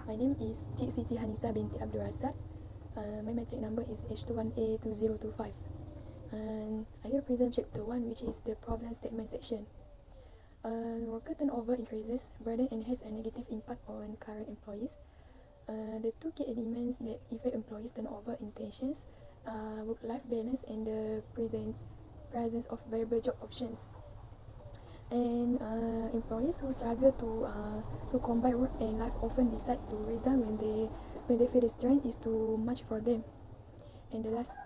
My name is Cik Siti Hanisa binti Abdul Rasad. My metric number is H21A2025. And I will present chapter 1, which is the problem statement section. Worker turnover increases, burden and has a negative impact on current employees. The two key elements that affect employees' turnover intentions are work-life balance and the presence of variable job options. And employees who struggle to combine work and life often decide to resign when they feel the strain is too much for them. And the last,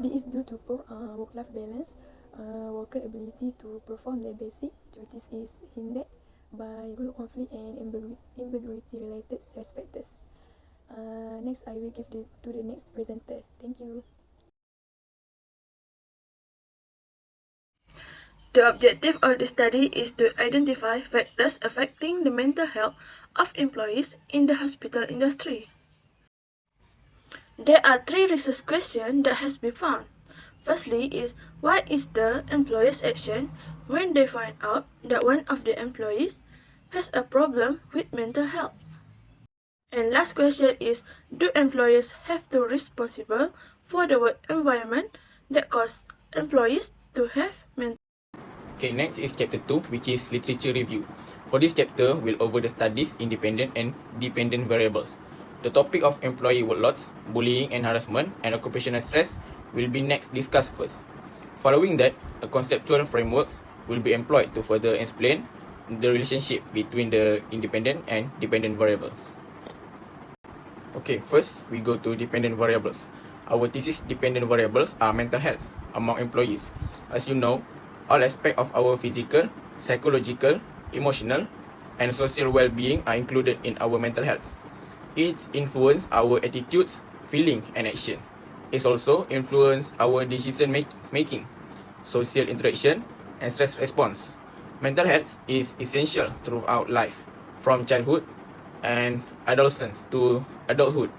this is due to poor work-life balance. Worker ability to perform their basic duties is hindered by role conflict and ambiguity related stress factors. Next, I will give to the next presenter. Thank you. The objective of the study is to identify factors affecting the mental health of employees in the hospital industry. There are 3 research questions that has been found. Firstly is, what is the employer's action when they find out that one of the employees has a problem with mental health? And last question is, do employers have to responsible for the work environment that cause employees to have mental health? Okay, next is chapter 2, which is literature review. For this chapter, we'll over the studies, independent and dependent variables. The topic of employee workloads, bullying and harassment, and occupational stress will be next discussed first. Following that, a conceptual frameworks will be employed to further explain the relationship between the independent and dependent variables. Okay, first we go to dependent variables. Our thesis dependent variables are mental health among employees. As you know, all aspects of our physical, psychological, emotional, and social well-being are included in our mental health. It influences our attitudes, feeling, and action. It also influences our decision making, social interaction, and stress response. Mental health is essential throughout life, from childhood and adolescence to adulthood.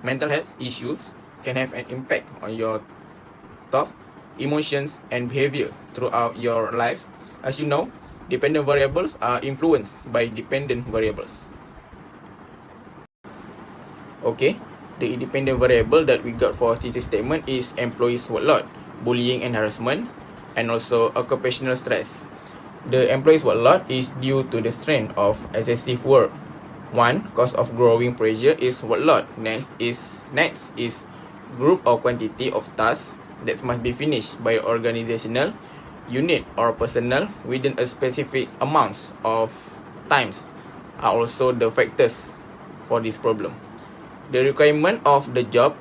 Mental health issues can have an impact on your thoughts, emotions, and behavior throughout your life. As you know, dependent variables are influenced by dependent variables. Okay, the independent variable that we got for thesis statement is employees' workload, bullying and harassment, and also occupational stress. The employees' workload is due to the strain of excessive work. One cause of growing pressure is workload. Next is group or quantity of tasks that must be finished by organizational unit or personnel within a specific amounts of times are also the factors for this problem. The requirement of the job,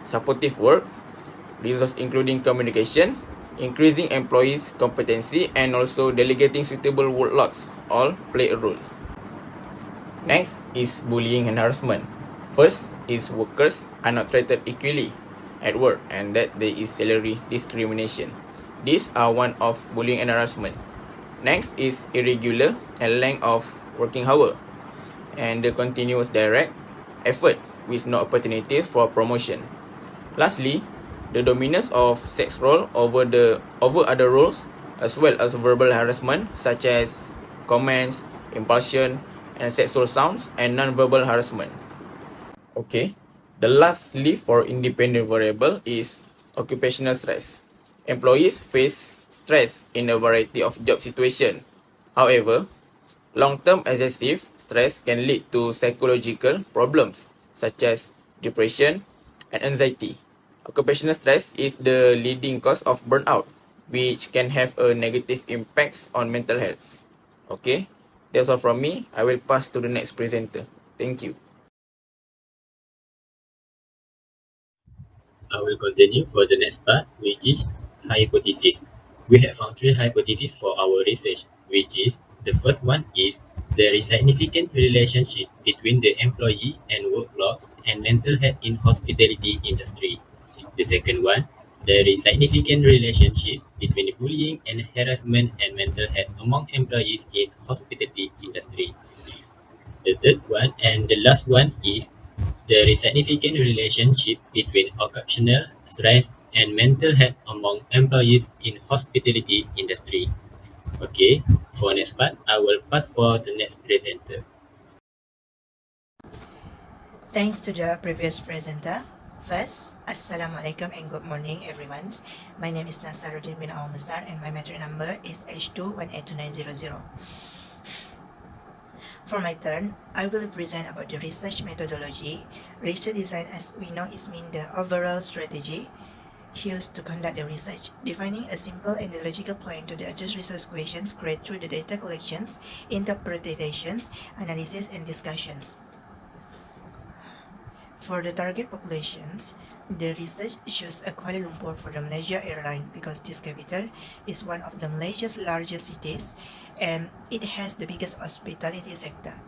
supportive work, resources including communication, increasing employees' competency, and also delegating suitable workloads all play a role. Next is bullying and harassment. First is workers are not treated equally at work and that there is salary discrimination. These are one of bullying and harassment. Next is irregular and length of working hour and the continuous direct effort with no opportunities for promotion. Lastly, the dominance of sex role over other roles, as well as verbal harassment such as comments, impulsion, and sexual sounds, and non-verbal harassment. Okay, the lastly for independent variable is occupational stress. Employees face stress in a variety of job situations. However, long-term excessive stress can lead to psychological problems such as depression and anxiety. Occupational stress is the leading cause of burnout, which can have a negative impact on mental health. Okay, that's all from me. I will pass to the next presenter. Thank you. I will continue for the next part, which is hypothesis. We have found 3 hypotheses for our research, which is the first one is there is significant relationship between the employee and workloads and mental health in hospitality industry. The second one, there is significant relationship between bullying and harassment and mental health among employees in hospitality industry. The third one and the last one is there is significant relationship between occupational stress and mental health among employees in hospitality industry. Okay, for next part, I will pass for the next presenter. Thanks to the previous presenter. First, Assalamualaikum and good morning everyone. My name is Nasaruddin bin Awamazar and my metric number is H2182900. For my turn, I will present about the research methodology. Research design, as we know, is mean the overall strategy used to conduct the research, defining a simple and logical plan to address research questions created through the data collections, interpretations, analysis, and discussions. For the target populations, the research chose a Kuala Lumpur for the Malaysia airline because this capital is one of the Malaysia's largest cities and it has the biggest hospitality sector.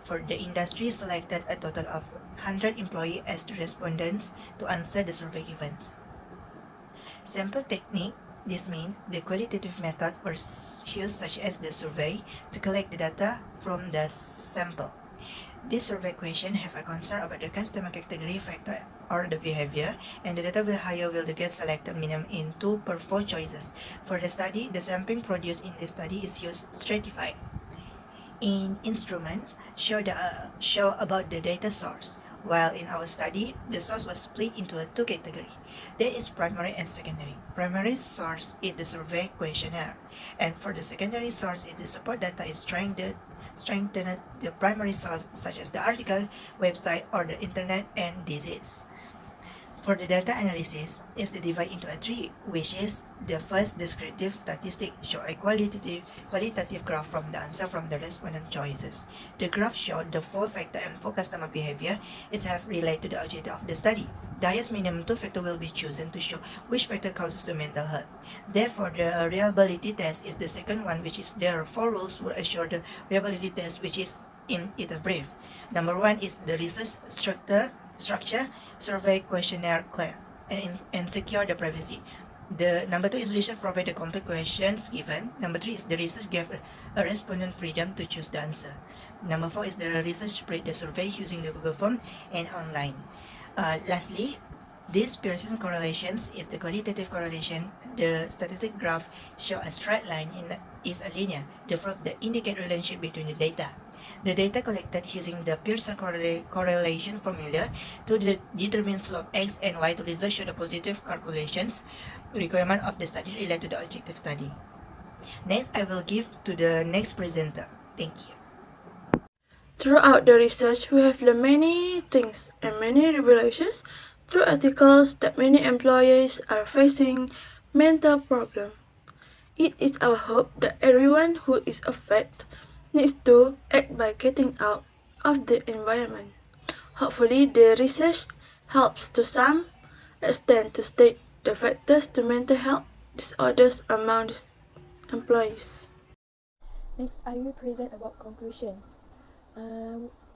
For the industry, selected a total of 100 employees as the respondents to answer the survey events. Sample technique, this means the qualitative method was used such as the survey to collect the data from the sample. This survey question have a concern about the customer category factor or the behavior, and the data will higher will get selected minimum in 2 per 4 choices. For the study, the sampling produced in the study is used stratified. In instrument, show about the data source, while in our study, the source was split into 2 categories. That is primary and secondary. Primary source is the survey questionnaire, and for the secondary source is the support data is strengthened the primary source such as the article, website, or the internet and disease. For the data analysis, is divided into 3, which is the first descriptive statistic show a qualitative graph from the answer from the respondent choices. The graph showed the 4 factor and 4 customer behavior is have related to the objective of the study. The highest minimum 2 factor will be chosen to show which factor causes the mental health. Therefore, the reliability test is the second one, which is there are 4 rules will assure the reliability test, which is in it brief. Number 1 is the research structure, survey questionnaire clear and secure the privacy. The number 2 is research provide the complete questions given. Number 3 is the research gave a respondent freedom to choose the answer. Number 4 is the research spread the survey using the Google form and online. Lastly, this Pearson correlations is the qualitative correlation. The statistic graph show a straight line is a linear, therefore the indicate relationship between the data. The data collected using the Pearson correlation formula to determine slope x and y to result show the positive calculations requirement of the study related to the objective study. Next, I will give to the next presenter. Thank you. Throughout the research, we have learned many things and many revelations through articles that many employees are facing mental problems. It is our hope that everyone who is affected needs to act by getting out of the environment. Hopefully, the research helps to some extent to state the factors to mental health disorders among employees. Next, I will present about conclusions.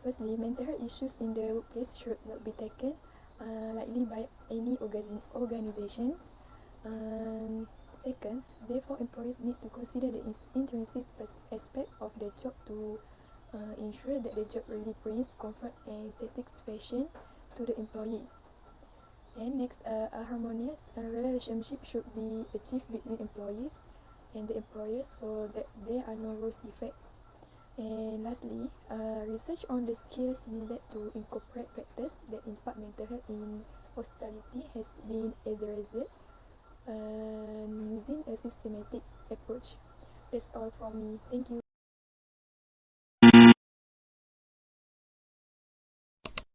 Firstly, mental health issues in the workplace should not be taken lightly by any organizations. Second, therefore, employees need to consider the intrinsic aspect of their job to ensure that the job really brings comfort and satisfaction to the employee. And next, a harmonious relationship should be achieved between employees and the employers so that there are no worse effects. And lastly, research on the skills needed to incorporate factors that impact mental health in hospitality has been addressed using a systematic approach. That's all from me. Thank you.